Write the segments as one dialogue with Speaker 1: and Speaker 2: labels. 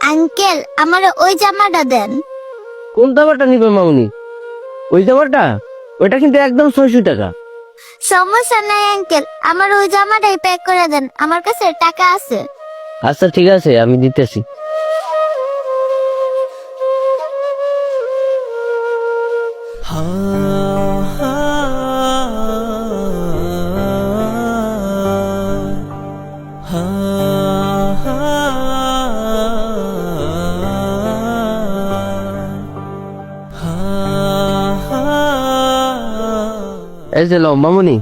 Speaker 1: Uncle আমার ওই জামাটা দেন।
Speaker 2: কোন জামাটা নিবে মামুনি? ওই জামাটা? ওইটা কিন্তু একদম 600 টাকা।
Speaker 1: সমস্যা নাই আঙ্কেল, আমার ওই জামাটাই প্যাক করে দেন, আমার কাছে টাকা আছে।
Speaker 2: আচ্ছা ঠিক আছে, আমি দিতেছি। এই যে লও মামুনি।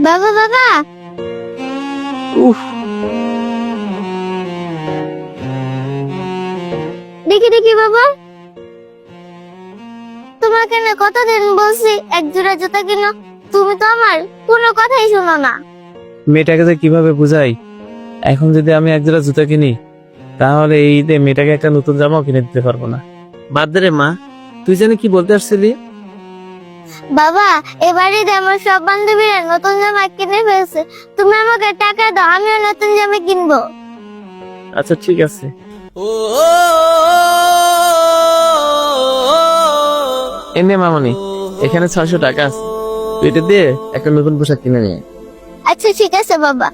Speaker 1: বাবা বাবা
Speaker 2: উফ,
Speaker 1: দেখি দেখি বাবা, তোমাকে না কতদিন বলছি এক জোড়া জুতা কিনো, তুমি তো আমার কোনো কথাই শোনো না।
Speaker 3: মেয়েটাকে যে কিভাবে বুঝাই, এখন যদি আমি এক জোড়া জুতা কিনি তাহলে এই ঈদে মেয়েটাকে একটা নতুন জামাও কিনে দিতে পারবো না। বাদ দে রে মা, তুই জানি কি বলতে আসছিলি?
Speaker 1: বাবা এবারে আমার সব বান্ধবীরা নতুন জামা কিনে ফেলছে, তুমি আমাকে টাকা দাও, আমিও নতুন জামা কিনবো।
Speaker 3: আচ্ছা ঠিক আছে। এনে মামনি, এখানে 600 টাকা আছে, তুই এটা দিয়ে একটা নতুন পোশাক কিনে নিয়ে।
Speaker 1: আচ্ছা ঠিক আছে বাবা।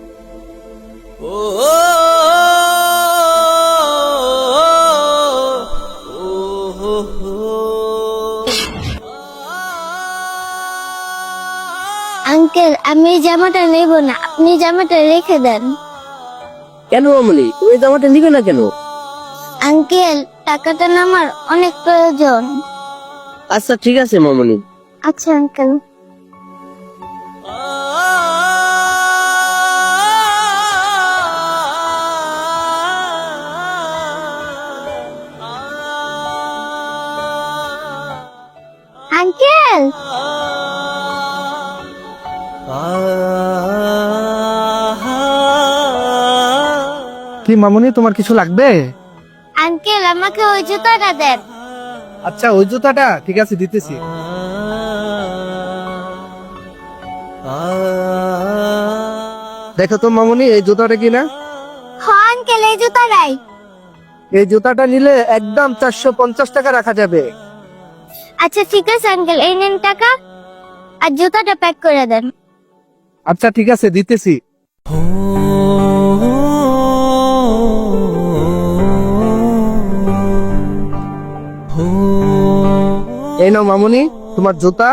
Speaker 1: আঙ্কেল আমি এই জামাটা নেব না, আপনি জামাটা রেখে দেন।
Speaker 2: কেন মামুনি, ওই জামাটা নিবে না কেন?
Speaker 1: আঙ্কেল টাকাটা না আমার অনেক প্রয়োজন।
Speaker 2: আচ্ছা ঠিক আছে মামুনি।
Speaker 1: আচ্ছা আঙ্কেল। আঙ্কেল
Speaker 4: কি মামুনি, তোমার কিছু লাগবে?
Speaker 1: আঙ্কেল আমাকে ওই জুতাটা দেন।
Speaker 4: আচ্ছা ওই জুতাটা ঠিক আছে, দিতেছি। দেখো তো মামুনি, এই জুতাটা কিনা?
Speaker 1: হ্যাঁ আঙ্কেল এই জুতাটাই।
Speaker 4: এই জুতাটা নিলে একদম 450 টাকা রাখা যাবে।
Speaker 1: আচ্ছা ঠিক আছে আঙ্কেল, এই নেন টাকা আর জুতাটা প্যাক করে দেন।
Speaker 4: আচ্ছা ঠিক আছে, দিতেছি। এই নাও মামুনি তোমার জুতা,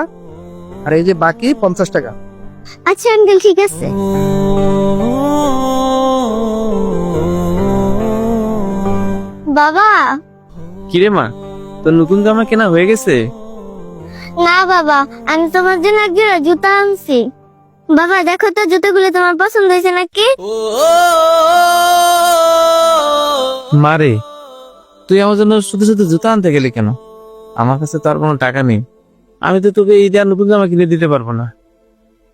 Speaker 4: আর এই যে বাকি 50 টাকা।
Speaker 1: আচ্ছা আঙ্কেল ঠিক আছে। বাবা
Speaker 3: কিরে মা, তোর নতুন জামা কেনা হয়ে গেছে?
Speaker 1: না বাবা, আমি তোমার জন্য এক জোড়া জুতা আনছি। বাবা দেখো তো জুতোগুলো তোমার পছন্দ হয়েছে নাকি?
Speaker 3: মারে, তুই আমার জন্য শুধু শুধু জুতা আনতে গেলি কেন? আমার কাছে তো আর কোনো টাকা নেই, আমি তো তোকে ঈদে আর নতুন জামা কিনে দিতে পারবো না।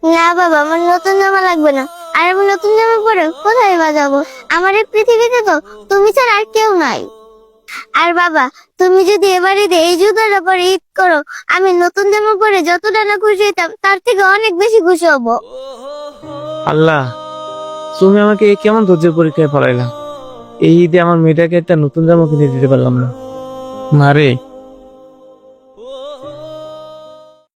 Speaker 1: না বাবা আমার নতুন জামা লাগবে না, আর আমি নতুন জামা পরে কোথায় বাজাবো? আমার এই পৃথিবীতে তো তুমি ছাড়া আর কেউ নাই। আর বাবা তুমি যদি এবারে এই জুতাটা পরে ঈদ করো, আমি নতুন জামা পরে যতটা না খুশি হতাম তার থেকে অনেক বেশি খুশি হব।
Speaker 3: আল্লাহ, তুমি আমাকে এই কেমন ধৈর্যের পরীক্ষায় ফলাইলা। এই ঈদে আমার মেয়েটাকে একটা নতুন জামা কিনে দিতে পারলাম না। মারে,